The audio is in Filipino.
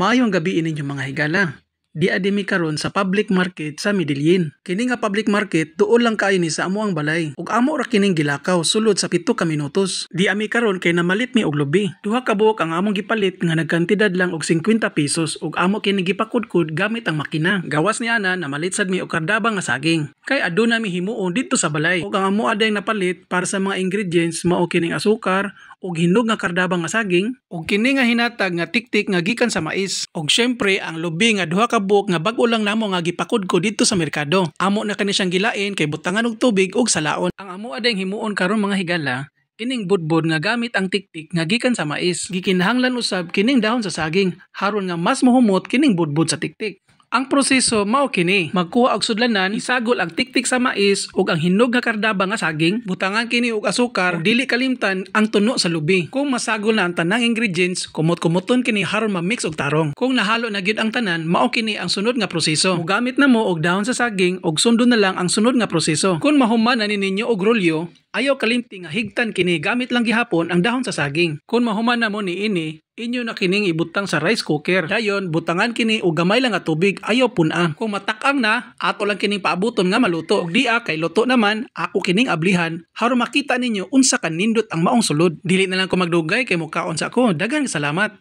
Maayong gabi ininyo mga higala. Di adimi karon sa public market sa Medellin. Kini nga public market tuol lang kaayo ni sa amo ang balay. Ug amo ra kining gilakaw sulod sa 7 ka minutos. Di ami karon kay namalit mi og lubi. Duha ka buok ang among gipalit nga nagkantidad lang og 50 pesos ug amo kini gipakudkod gamit ang makina. Gawas niya na namalit sad mi og kardaba nga saging. Kay aduna mi himuon dito sa balay. Ug ang amo aday napalit para sa mga ingredients mao kining asukar ug hinog nga kardaba nga saging ug kini nga hinatag nga tiktik nga gikan sa mais ug syempre ang lubi nga duha ka buok nga bag-o lang namo nga gipakudko dito sa merkado. Amo na kani siyang gilain kay butangan og tubig ug salaon. Ang amo aday himuon karon mga higala kining budbud nga gamit ang tiktik nga gikan sa mais. Gikinahanglan usab kining dahon sa saging haron nga mas mohumot kining budbud sa tiktik. Ang proseso mao kini, magkuha og sudlanan, isagol ang tiktik sa mais ug ang hinog nga kardaba nga saging, butangan kini og asukar ug dili kalimtan ang tuno sa lubi. Kung masagol na ang tanang ingredients, kumot-kumuton kini haron ma-mix og tarong. Kung nahalo na gyud ang tanan, mao kini ang sunod nga proseso. Mugamit na mo og dahon sa saging ug sundon na lang ang sunod nga proseso. Kung mahuman na ninyo og rolyo, ayaw kalimti nga higtan kini gamit lang gihapon ang dahon sa saging. Kung mahuman na mo niini, inyo na kining ibutang sa rice cooker. Dayon butangan kini og gamay lang nga tubig, ayaw puna. Kung matak-ang na, ato lang kining paabuton nga maluto. Ug diya kay luto naman, ako kining ablihan haron makita ninyo unsa kan nindot ang maong sulod. Dili na lang ko magdugay kay mukaon sa ako. Daghang salamat.